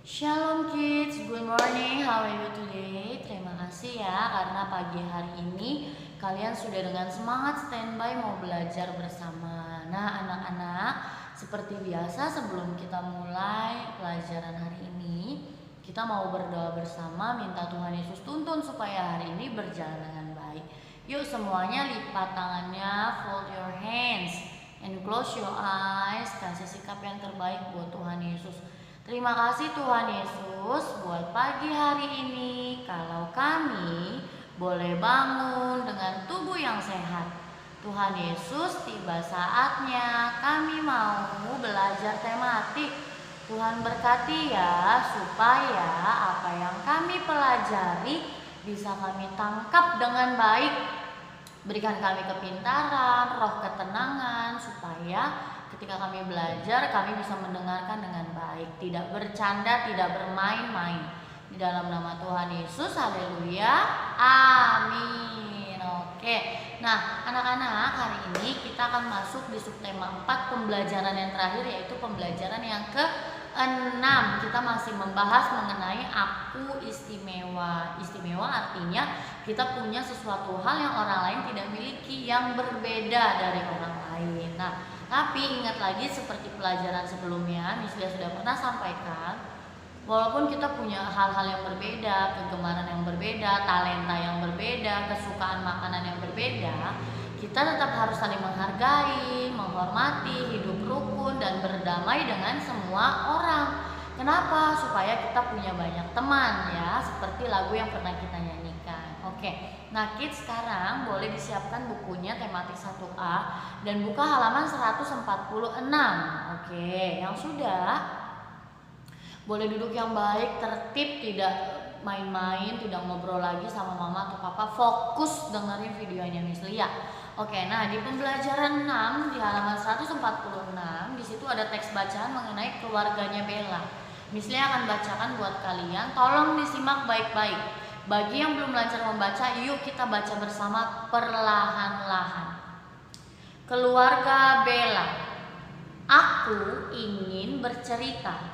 Shalom kids, good morning, how are you today? Terima kasih ya karena pagi hari ini kalian sudah dengan semangat standby mau belajar bersama. Nah anak-anak, seperti biasa sebelum kita mulai pelajaran hari ini, kita mau berdoa bersama minta Tuhan Yesus tuntun supaya hari ini berjalan dengan baik. Yuk semuanya lipat tangannya, fold your hands and close your eyes. Kasih sikap yang terbaik buat Tuhan Yesus. Terima kasih Tuhan Yesus buat pagi hari ini. Kalau kami boleh bangun dengan tubuh yang sehat. Tuhan Yesus, tiba saatnya kami mau belajar tematik. Tuhan berkati ya supaya apa yang kami pelajari bisa kami tangkap dengan baik. Berikan kami kepintaran, roh ketenangan supaya ketika kami belajar, kami bisa mendengarkan dengan baik, tidak bercanda, tidak bermain-main. Di dalam nama Tuhan Yesus, haleluya, amin. Oke, nah anak-anak, hari ini kita akan masuk di subtema 4 pembelajaran yang terakhir, yaitu pembelajaran yang ke-6. Kita masih membahas mengenai aku istimewa. Istimewa artinya kita punya sesuatu hal yang orang lain tidak miliki, yang berbeda dari orang lain. Nah, tapi ingat lagi seperti pelajaran sebelumnya, Miss Lia sudah pernah sampaikan, walaupun kita punya hal-hal yang berbeda, kegemaran yang berbeda, talenta yang berbeda, kesukaan makanan yang berbeda, kita tetap harus saling menghargai, menghormati, hidup rukun, dan berdamai dengan semua orang. Kenapa? Supaya kita punya banyak teman ya, seperti lagu yang pernah kita nyanyikan. Oke. Nah kids, sekarang boleh disiapkan bukunya tematik 1A dan buka halaman 146. Oke, yang sudah boleh duduk yang baik, tertib, tidak main-main, tidak ngobrol lagi sama mama atau papa, fokus dengerin videonya Miss Lia. Oke, nah di pembelajaran 6 di halaman 146 di situ ada teks bacaan mengenai keluarganya Bella. Miss Lia akan bacakan buat kalian, tolong disimak baik-baik. Bagi yang belum belajar membaca, yuk kita baca bersama perlahan-lahan. Keluarga Bella. Aku ingin bercerita.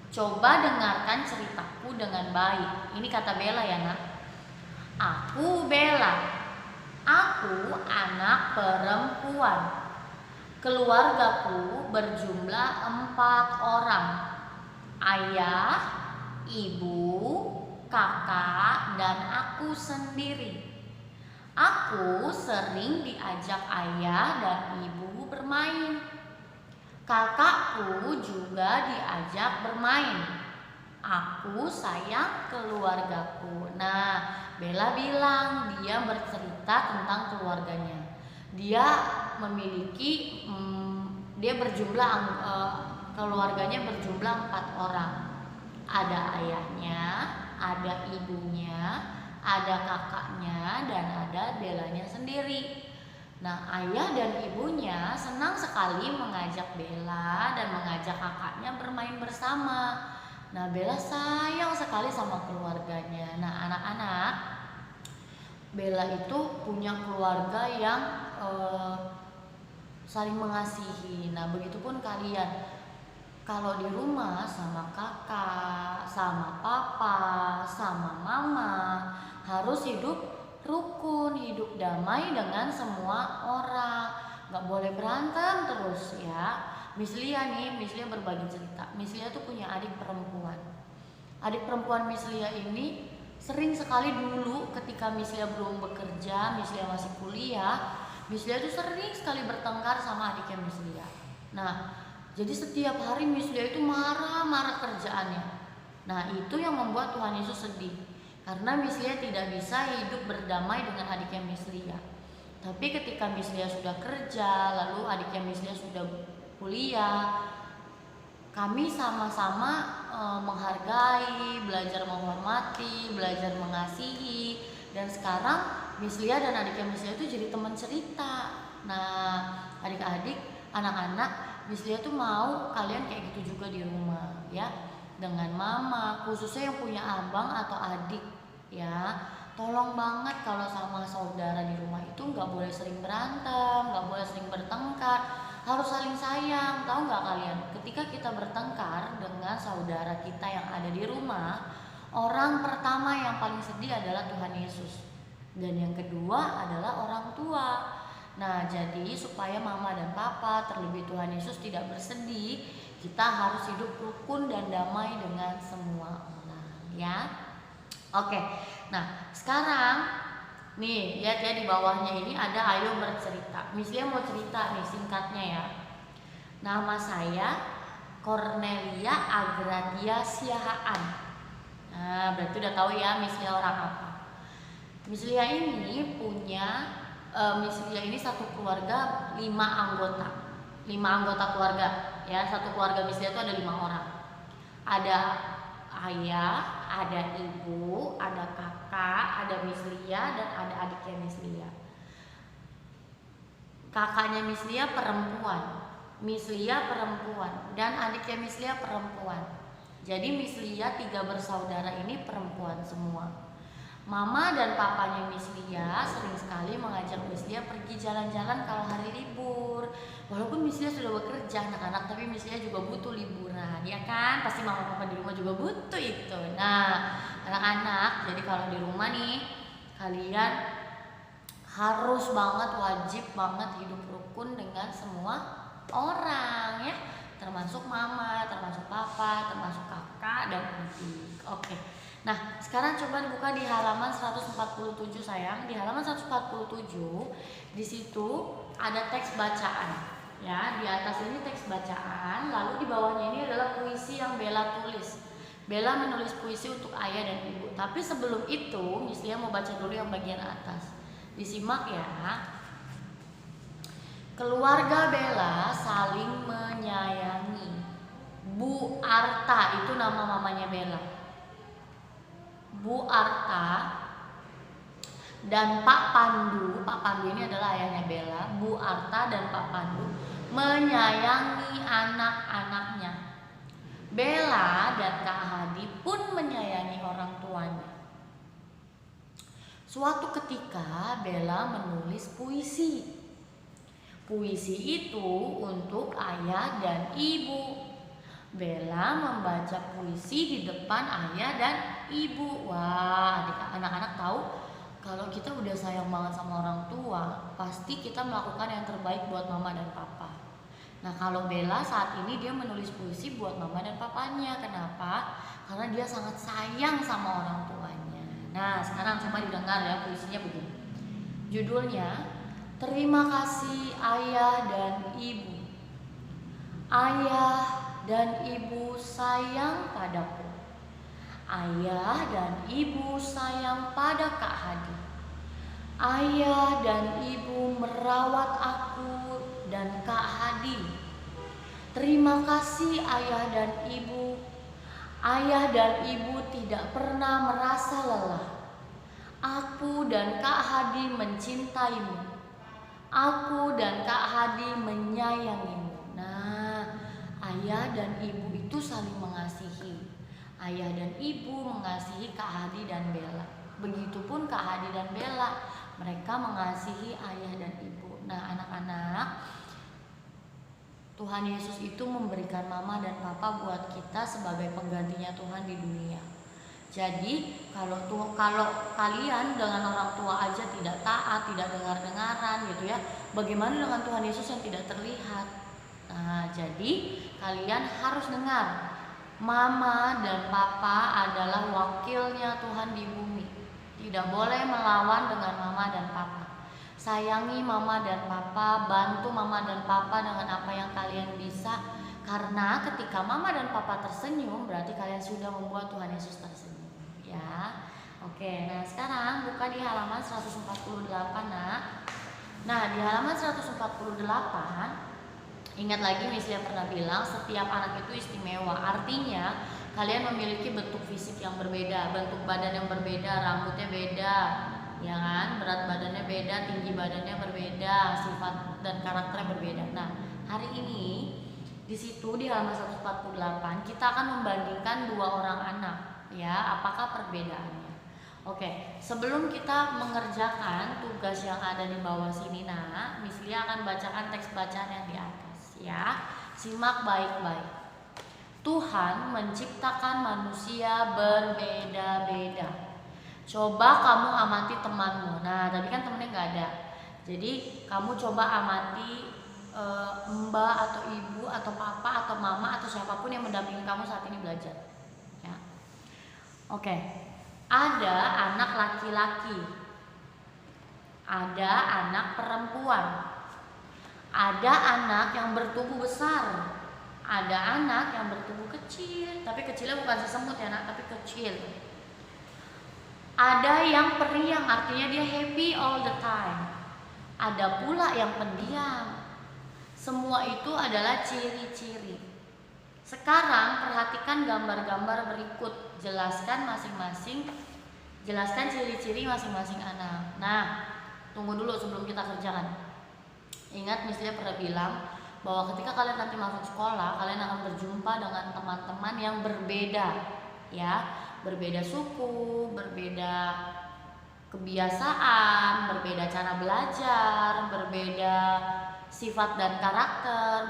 Coba dengarkan ceritaku dengan baik. Ini kata Bella ya nak. Aku Bella. Aku anak perempuan. Keluargaku berjumlah 4 orang. Ayah, ibu, kakak, dan aku sendiri. Aku sering diajak ayah dan ibu bermain. Kakakku juga diajak bermain. Aku sayang keluargaku. Nah, Bella bilang dia bercerita tentang keluarganya. Dia memiliki, keluarganya berjumlah 4 orang. Ada ayahnya, ada ibunya, ada kakaknya, dan ada Bellanya sendiri. Nah, ayah dan ibunya senang sekali mengajak Bella dan mengajak kakaknya bermain bersama. Nah, Bella sayang sekali sama keluarganya. Nah, anak-anak, Bella itu punya keluarga yang saling mengasihi. Nah, begitupun kalian. Kalau di rumah sama kakak, sama papa, sama mama, harus hidup rukun, hidup damai dengan semua orang. Gak boleh berantem terus ya. Miss Lia berbagi cerita. Miss Lia tuh punya adik perempuan. Adik perempuan Miss Lia ini sering sekali dulu ketika Miss Lia belum bekerja, Miss Lia masih kuliah, Miss Lia tuh sering sekali bertengkar sama adiknya Miss Lia. Nah, jadi setiap hari Miss Lia itu marah-marah kerjaannya. Nah itu yang membuat Tuhan Yesus sedih. Karena Miss Lia tidak bisa hidup berdamai dengan adiknya Miss Lia. Tapi ketika Miss Lia sudah kerja, lalu adiknya Miss Lia sudah kuliah, kami sama-sama menghargai, belajar menghormati, belajar mengasihi. Dan sekarang Miss Lia dan adiknya Miss Lia itu jadi teman cerita. Nah adik-adik, anak-anak, Miss Lia tuh mau kalian kayak gitu juga di rumah ya, dengan mama, khususnya yang punya abang atau adik ya. Tolong banget kalau sama saudara di rumah itu nggak boleh sering berantem, nggak boleh sering bertengkar, harus saling sayang. Tahu nggak kalian? Ketika kita bertengkar dengan saudara kita yang ada di rumah, orang pertama yang paling sedih adalah Tuhan Yesus. Dan yang kedua adalah orang tua. Nah, jadi supaya mama dan papa, terlebih Tuhan Yesus tidak bersedih, kita harus hidup rukun dan damai dengan semua orang, ya. Oke. Nah, sekarang nih, lihat ya di bawahnya ini ada ayo bercerita. Miss Lia mau cerita nih singkatnya ya. Nama saya Cornelia Agradia Siahaan. Nah, berarti udah tahu ya Miss Lia orang apa. Miss Lia ini punya Miss Lia ini satu keluarga 5 anggota. 5 anggota keluarga ya. Satu keluarga Miss Lia itu ada 5 orang. Ada ayah, ada ibu, ada kakak, ada Miss Lia, dan ada adiknya Miss Lia. Kakaknya Miss Lia perempuan, Miss Lia perempuan, dan adiknya Miss Lia perempuan. Jadi Miss Lia 3 bersaudara ini perempuan semua. Mama dan papanya Miss Lia sering sekali mengajak Miss Lia pergi jalan-jalan kalau hari libur. Walaupun Miss Lia sudah bekerja anak-anak, tapi Miss Lia juga butuh liburan, ya kan? Pasti mama papa di rumah juga butuh itu. Nah, anak-anak, jadi kalau di rumah nih, kalian harus banget, wajib banget hidup rukun dengan semua orang ya. Termasuk mama, termasuk papa, termasuk kakak dan adik. Oke. Nah, sekarang coba dibuka di halaman 147 sayang. Di halaman 147 di situ ada teks bacaan. Ya, di atas ini teks bacaan, lalu di bawahnya ini adalah puisi yang Bella tulis. Bella menulis puisi untuk ayah dan ibu. Tapi sebelum itu, Miss Lia mau baca dulu yang bagian atas. Disimak ya. Keluarga Bella saling menyayangi. Bu Arta itu nama mamanya Bella. Bu Arta dan Pak Pandu ini adalah ayahnya Bella. Bu Arta dan Pak Pandu menyayangi anak-anaknya. Bella dan Kak Hadi pun menyayangi orang tuanya. Suatu ketika Bella menulis puisi. Puisi itu untuk ayah dan ibu. Bella membaca puisi di depan ayah dan ibu. Wah, anak-anak tahu kalau kita udah sayang banget sama orang tua, pasti kita melakukan yang terbaik buat mama dan papa. Nah, kalau Bella saat ini dia menulis puisi buat mama dan papanya. Kenapa? Karena dia sangat sayang sama orang tuanya. Nah, sekarang coba didengar ya puisinya begini. Judulnya, Terima Kasih Ayah dan Ibu. Ayah dan ibu sayang padaku. Ayah dan ibu sayang pada Kak Hadi. Ayah dan ibu merawat aku dan Kak Hadi. Terima kasih ayah dan ibu. Ayah dan ibu tidak pernah merasa lelah. Aku dan Kak Hadi mencintaimu. Aku dan Kak Hadi menyayangimu. Nah, ayah dan ibu itu saling mengasihi. Ayah dan ibu mengasihi Kak Hadi dan Bella. Begitupun Kak Hadi dan Bella, mereka mengasihi ayah dan ibu. Nah, anak-anak, Tuhan Yesus itu memberikan mama dan papa buat kita sebagai penggantinya Tuhan di dunia. Jadi kalau kalian dengan orang tua aja tidak taat, tidak dengar-dengaran gitu ya, bagaimana dengan Tuhan Yesus yang tidak terlihat? Nah, jadi kalian harus dengar, mama dan papa adalah wakilnya Tuhan di bumi. Tidak boleh melawan dengan mama dan papa. Sayangi mama dan papa, bantu mama dan papa dengan apa yang kalian bisa. Karena ketika mama dan papa tersenyum, berarti kalian sudah membuat Tuhan Yesus tersenyum. Ya, oke. Nah, sekarang buka di halaman 148, nak. Nah, di halaman 148, ingat lagi Miss Lia pernah bilang setiap anak itu istimewa. Artinya kalian memiliki bentuk fisik yang berbeda, bentuk badan yang berbeda, rambutnya beda, ya kan? Berat badannya beda, tinggi badannya berbeda, sifat dan karakternya berbeda. Nah, hari ini di situ di halaman 148 kita akan membandingkan 2 orang anak. Ya, apakah perbedaannya? Oke, sebelum kita mengerjakan tugas yang ada di bawah sini, nah, Miss Lia akan bacakan teks bacaan yang di atas. ya. Simak baik-baik. Tuhan menciptakan manusia berbeda-beda. Coba kamu amati temanmu. Nah, tadi kan temennya nggak ada. Jadi kamu coba amati mbak atau ibu atau papa atau mama atau siapapun yang mendampingi kamu saat ini belajar. Ya. Oke. Ada anak laki-laki. Ada anak perempuan. Ada anak yang bertubuh besar. Ada anak yang bertubuh kecil. Tapi kecilnya bukan sesemut ya nak, tapi kecil. Ada yang periang, artinya dia happy all the time. Ada pula yang pendiam. Semua itu adalah ciri-ciri. Sekarang perhatikan gambar-gambar berikut. Jelaskan ciri-ciri masing-masing anak. Nah, tunggu dulu sebelum kita kerjakan. Ingat, misalnya pernah bilang bahwa ketika kalian nanti masuk sekolah, kalian akan berjumpa dengan teman-teman yang berbeda, ya. Berbeda suku, berbeda kebiasaan, berbeda cara belajar, berbeda sifat dan karakter,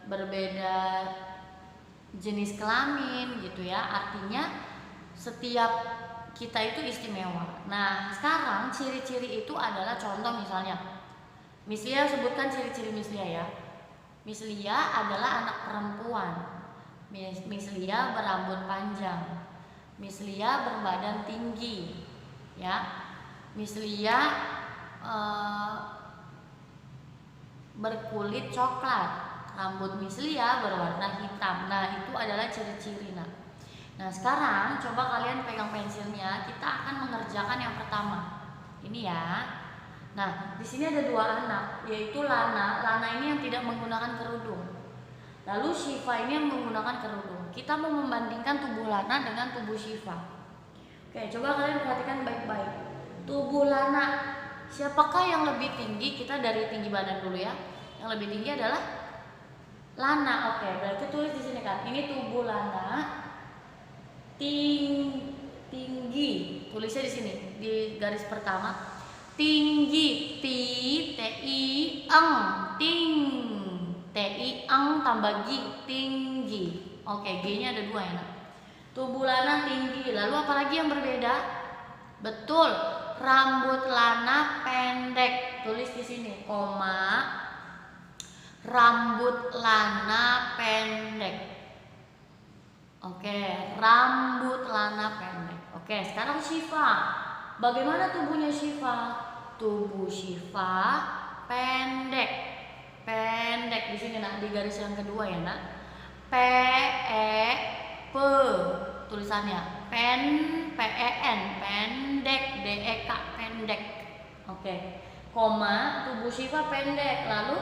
berbeda jenis kelamin gitu ya. Artinya setiap kita itu istimewa. Nah, sekarang ciri-ciri itu adalah contoh misalnya. Miss Lia sebutkan ciri-ciri Miss Lia ya. Miss Lia adalah anak perempuan. Miss Lia berambut panjang. Miss Lia berbadan tinggi, ya. Miss Lia berkulit coklat. Rambut Miss Lia berwarna hitam. Nah, itu adalah ciri-ciri nak. Nah, sekarang coba kalian pegang pensilnya. Kita akan mengerjakan yang pertama. Ini ya. Nah, di sini ada dua anak, yaitu Lana. Lana ini yang tidak menggunakan kerudung. Lalu Syifa ini yang menggunakan kerudung. Kita mau membandingkan tubuh Lana dengan tubuh Syifa. Oke, coba kalian perhatikan baik-baik. Tubuh Lana, siapakah yang lebih tinggi? Kita dari tinggi badan dulu ya. Yang lebih tinggi adalah Lana. Oke, berarti tulis di sini kan. Ini tubuh Lana tinggi. Tulisnya di sini di garis pertama. Tinggi, T-I-Eng, T-I-Eng tambah G, tinggi. Oke, G-nya ada dua ya nak. Tubuh Lana tinggi. Lalu apa lagi yang berbeda? Betul, rambut Lana pendek. Tulis di sini, koma. Rambut Lana pendek. Oke, rambut Lana pendek. Oke, sekarang Syifa. Bagaimana tubuhnya Syifa? Tubuh Syifa pendek. Pendek di sini nak, di garis yang kedua ya nak. P tulisannya. P-E-N, pendek, D-E-K, pendek. Oke. Koma, tubuh Syifa pendek. Lalu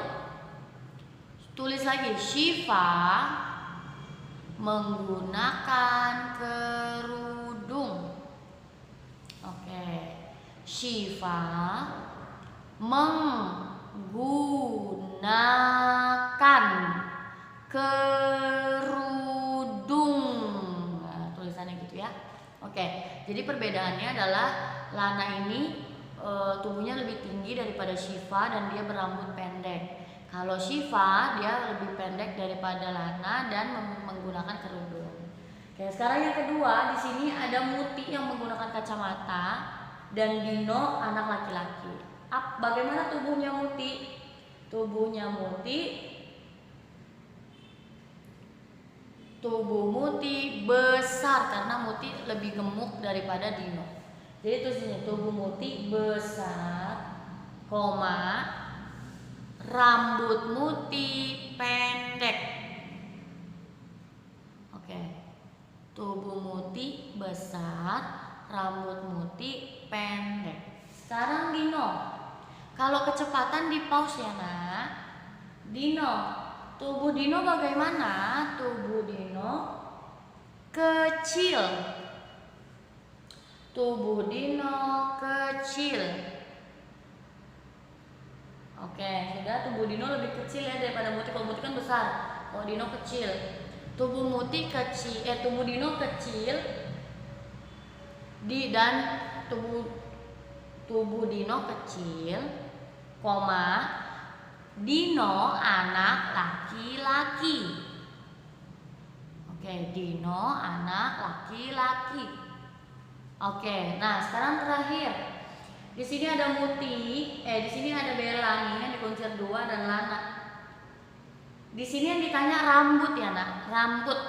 tulis lagi, Syifa menggunakan kerudung. Oke. Syifa menggunakan kerudung. Nah, tulisannya gitu ya. Oke. Jadi perbedaannya adalah Lana ini tubuhnya lebih tinggi daripada Syifa dan dia berambut pendek. Kalau Syifa dia lebih pendek daripada Lana dan menggunakan kerudung. Oke, sekarang yang kedua, di sini ada Muti yang menggunakan kacamata dan Dino anak laki-laki. Bagaimana tubuhnya Muti? Tubuh Muti besar karena Muti lebih gemuk daripada Dino. Jadi itu sini tubuh Muti besar, koma, rambut Muti pendek. Oke. Tubuh Muti besar, rambut Muti pendek. Sekarang Dino. Kalau kecepatan di pause ya nak. Dino. Tubuh Dino bagaimana? Tubuh Dino kecil. Tubuh Dino kecil. Oke, sudah. Tubuh Dino lebih kecil ya daripada Muti. Kalau Muti kan besar. Kalau Dino kecil. Tubuh Muti kecil, tubuh Dino kecil. Dan tubuh Dino kecil, koma, Dino anak laki-laki. Oke, Dino anak laki-laki. Oke, nah sekarang terakhir. Di sini ada Muti, di sini ada Bella nih yang dikuncir 2 dan Lana. Di sini yang ditanya rambut ya nak, rambut.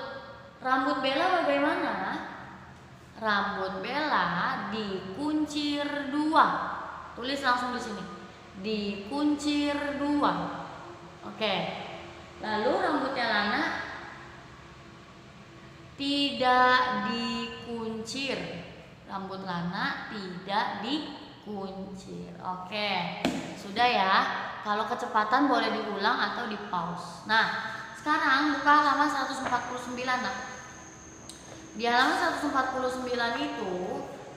Rambut Bella bagaimana? Rambut Bella dikuncir 2. Tulis langsung di sini. Dikuncir 2. Oke. Lalu rambutnya Lana tidak dikuncir. Rambut Lana tidak dikuncir. Oke. Sudah ya. Kalau kecepatan boleh diulang atau di pause. Nah, sekarang buka halaman 149 nak. Di halaman 149 itu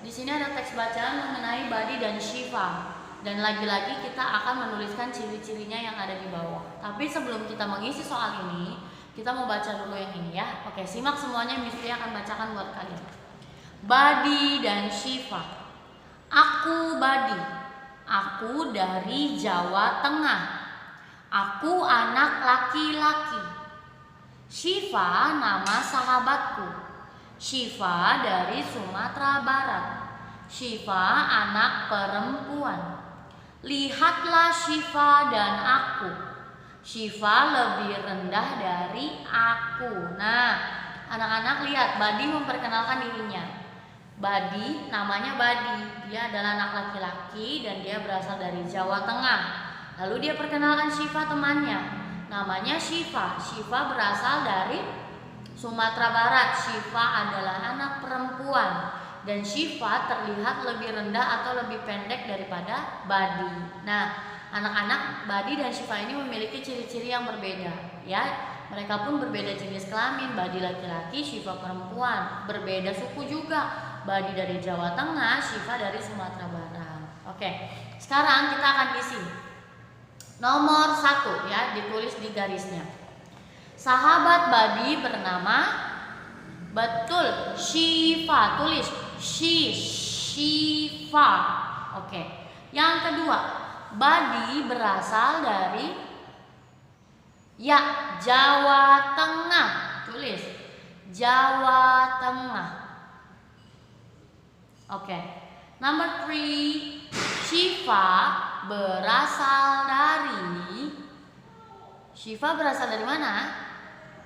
di sini ada teks bacaan mengenai Badi dan Shiva. Dan lagi-lagi kita akan menuliskan ciri-cirinya yang ada di bawah. Tapi sebelum kita mengisi soal ini, kita mau baca dulu yang ini ya. Oke, simak semuanya, Miss Lia akan bacakan buat kalian. Badi dan Shiva. Aku Badi. Aku dari Jawa Tengah. Aku anak laki-laki. Shiva nama sahabatku. Shiva dari Sumatera Barat. Shiva anak perempuan. Lihatlah Shiva dan aku. Shiva lebih rendah dari aku. Nah, anak-anak lihat, Badi memperkenalkan dirinya. Badi, namanya Badi. Dia adalah anak laki-laki dan dia berasal dari Jawa Tengah. Lalu dia perkenalkan Shiva temannya. Namanya Shiva. Shiva berasal dari Sumatera Barat. Shiva adalah anak perempuan. Dan Shiva terlihat lebih rendah atau lebih pendek daripada Badi. Nah, anak-anak, Badi dan Shiva ini memiliki ciri-ciri yang berbeda, ya. Mereka pun berbeda jenis kelamin. Badi laki-laki, Shiva perempuan. Berbeda suku juga. Badi dari Jawa Tengah, Shiva dari Sumatera Barat. Oke, sekarang kita akan isi. Nomor 1 ya, ditulis di garisnya. Sahabat Badi bernama, betul, Shiva. Tulis Shiva. Oke. Yang kedua, Badi berasal dari Jawa Tengah. Tulis Jawa Tengah. Oke. Number 3, Shiva berasal dari mana?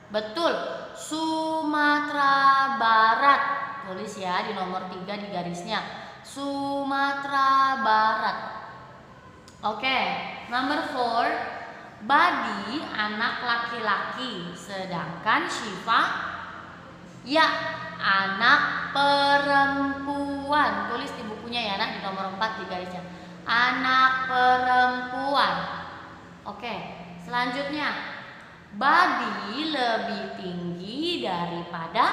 Betul, Sumatera Barat. Tulis ya di nomor 3 di garisnya. Sumatera Barat. Oke. Number 4, Badi anak laki-laki, sedangkan Shiva anak perempuan. Tulis di bukunya ya nak, di nomor 4 di garisnya. Anak perempuan. Oke, selanjutnya Badi lebih tinggi daripada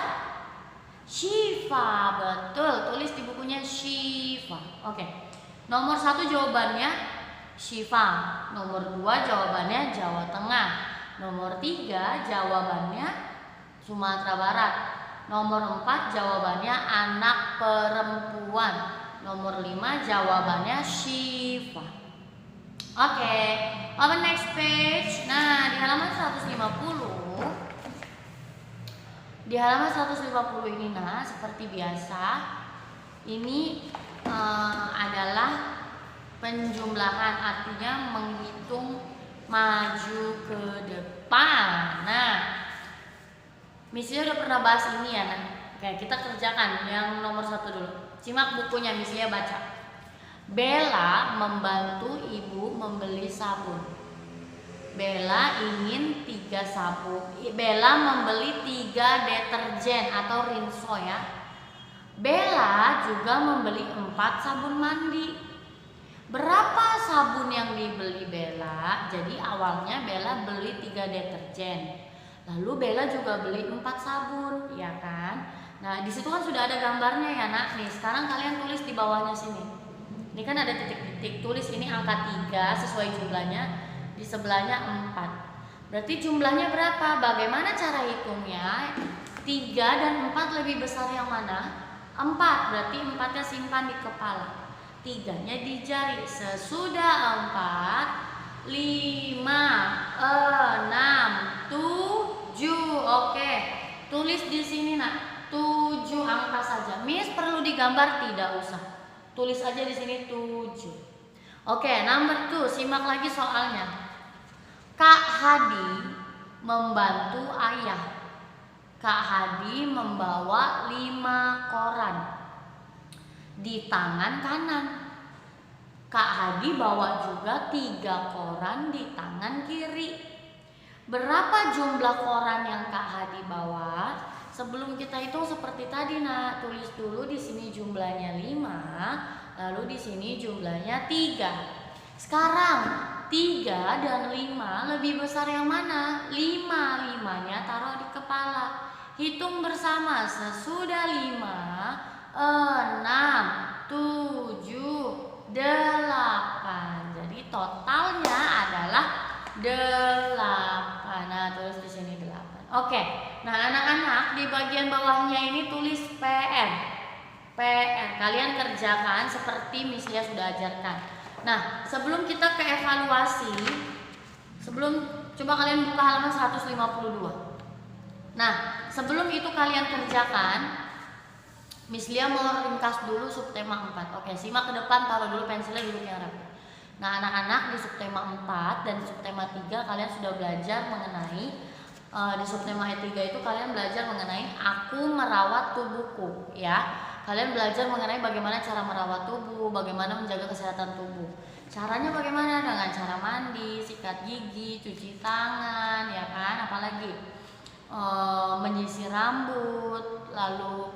Shiva. Betul, tulis di bukunya Shiva. Oke. Nomor 1 jawabannya Shiva. Nomor 2 jawabannya Jawa Tengah. Nomor 3 jawabannya Sumatera Barat. Nomor 4 jawabannya anak perempuan. Nomor 5 jawabannya Shiva. Oke, open next page. Nah, di halaman 150. Di halaman 150 ini nah, seperti biasa, ini adalah penjumlahan, artinya menghitung maju ke depan. Nah, Misia udah pernah bahas ini ya, nah. Oke, kita kerjakan yang nomor 1 dulu. Simak bukunya, Misia baca. Bella membantu ibu membeli sabun. Bella ingin 3 sabun. Bella membeli 3 deterjen atau rinso ya. Bella juga membeli 4 sabun mandi. Berapa sabun yang dibeli Bella? Jadi awalnya Bella beli 3 deterjen. Lalu Bella juga beli 4 sabun, ya kan? Nah, di situ kan sudah ada gambarnya ya, Nak. Nih, sekarang kalian tulis di bawahnya sini. Ini kan ada titik-titik, tulis ini angka 3 sesuai jumlahnya, di sebelahnya 4. Berarti jumlahnya berapa? Bagaimana cara hitungnya? 3 dan 4 lebih besar yang mana? 4, berarti 4-nya simpan di kepala, 3-nya di jari. Sesudah 4 5, 6, 7. Oke. Tulis di sini nak. 7 angka saja. Miss perlu digambar? Tidak usah. Tulis aja di sini 7. Oke, number 2. Simak lagi soalnya. Kak Hadi membantu ayah. Kak Hadi membawa 5 koran di tangan kanan. Kak Hadi bawa juga 3 koran di tangan kiri. Berapa jumlah koran yang Kak Hadi bawa? Sebelum kita hitung seperti tadi nak, tulis dulu di sini jumlahnya 5, lalu di sini jumlahnya 3. Sekarang 3 dan 5 lebih besar yang mana? 5, 5-nya taruh di kepala. Hitung bersama sesudah 5, 6, 7, 8. Jadi totalnya adalah 8. Nah, tulis di sini 8. Oke. Nah, anak-anak di bagian bawahnya ini tulis PR. PR. Kalian kerjakan seperti Miss Lia sudah ajarkan. Nah, sebelum kita ke evaluasi, coba kalian buka halaman 152. Nah, sebelum itu kalian kerjakan, Miss Lia mau ringkas dulu subtema 4. Oke, simak ke depan, taruh dulu pensilnya dulu yang rapi. Nah, anak-anak di subtema 4 dan subtema 3 kalian sudah belajar mengenai di subtema 3 itu kalian belajar mengenai aku merawat tubuhku, ya. Kalian belajar mengenai bagaimana cara merawat tubuh, bagaimana menjaga kesehatan tubuh. Caranya bagaimana? Dengan cara mandi, sikat gigi, cuci tangan, ya kan? Apalagi menyisir rambut, lalu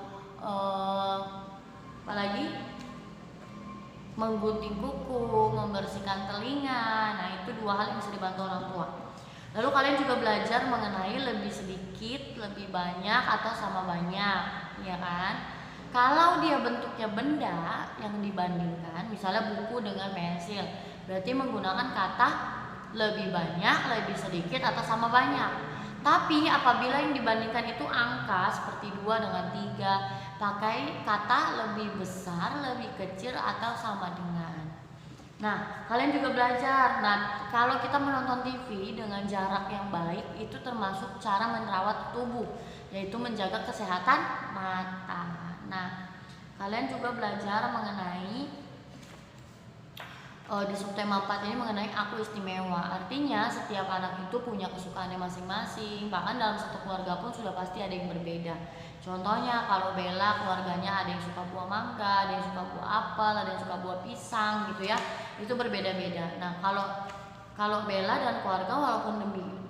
apalagi menggunting kuku, membersihkan telinga. Nah, itu 2 hal yang bisa dibantu orang tua. Lalu kalian juga belajar mengenai lebih sedikit, lebih banyak, atau sama banyak, ya kan? Kalau dia bentuknya benda yang dibandingkan, misalnya buku dengan pensil, berarti menggunakan kata lebih banyak, lebih sedikit, atau sama banyak. Tapi apabila yang dibandingkan itu angka seperti 2 dengan 3, pakai kata lebih besar, lebih kecil, atau sama dengan. Nah, kalian juga belajar. Nah, kalau kita menonton TV dengan jarak yang baik, itu termasuk cara merawat tubuh, yaitu menjaga kesehatan mata. Nah, kalian juga belajar mengenai di subtema 4 ini mengenai aku istimewa. Artinya setiap anak itu punya kesukaannya masing-masing. Bahkan dalam satu keluarga pun sudah pasti ada yang berbeda. Contohnya kalau Bella keluarganya ada yang suka buah mangga, ada yang suka buah apel, ada yang suka buah pisang gitu ya. Itu berbeda-beda. Nah, kalau Bella dan keluarga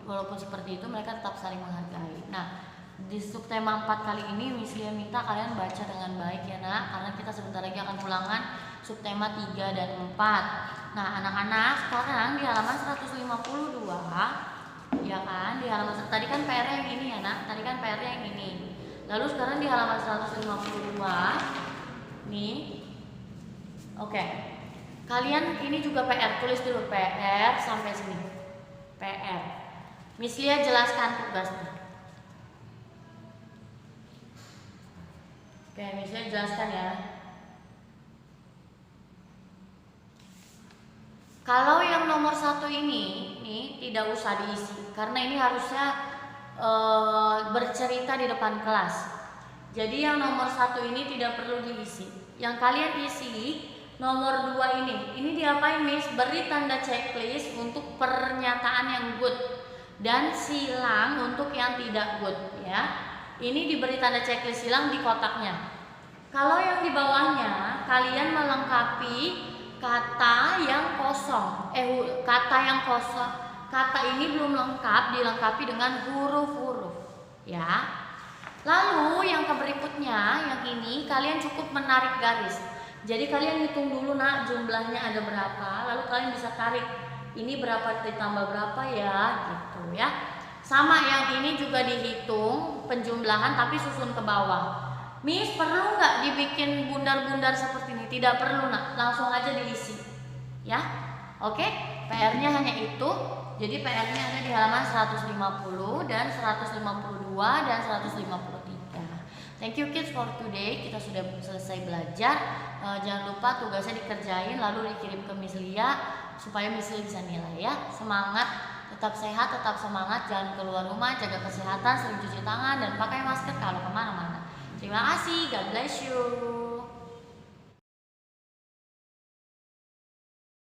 walaupun seperti itu mereka tetap saling menghargai. Nah, di subtema 4 kali ini Miss Lia minta kalian baca dengan baik ya nak, karena kita sebentar lagi akan ulangan subtema 3 dan 4. Nah, anak-anak sekarang di halaman 152 ya kan, di halaman tadi kan PR yang ini ya nak, tadi kan PR yang ini. Lalu sekarang di halaman 152 nih. Oke. Kalian ini juga PR, tulis dulu PR sampai sini. PR. Miss Lia jelaskan tugasnya. Oke, Miss Lia jelaskan ya. Kalau yang nomor 1 ini nih tidak usah diisi karena ini harusnya bercerita di depan kelas. Jadi yang nomor 1 ini tidak perlu diisi. Yang kalian isi nomor 2 ini diapain Miss? Beri tanda checklist untuk pernyataan yang good dan silang untuk yang tidak good ya. Ini diberi tanda checklist silang di kotaknya. Kalau yang di bawahnya kalian melengkapi kata yang kosong. Kata yang kosong. Kata ini belum lengkap, dilengkapi dengan huruf-huruf ya. Lalu yang berikutnya, yang ini kalian cukup menarik garis. Jadi kalian hitung dulu nak jumlahnya ada berapa, lalu kalian bisa tarik ini berapa ditambah berapa ya gitu ya. Sama yang ini juga dihitung penjumlahan tapi susun ke bawah. Miss perlu nggak dibikin bundar-bundar seperti ini? Tidak perlu nak, langsung aja diisi ya. Oke, PR-nya hanya itu. Jadi PR-nya ada di halaman 150 dan 152 dan 153. Thank you kids for today. Kita sudah selesai belajar. Jangan lupa tugasnya dikerjain lalu dikirim ke Miss Lia supaya Miss Lia bisa nilai ya. Semangat, tetap sehat, tetap semangat. Jangan keluar rumah, jaga kesehatan, sering cuci tangan dan pakai masker kalau kemana-mana. Terima kasih. God bless you.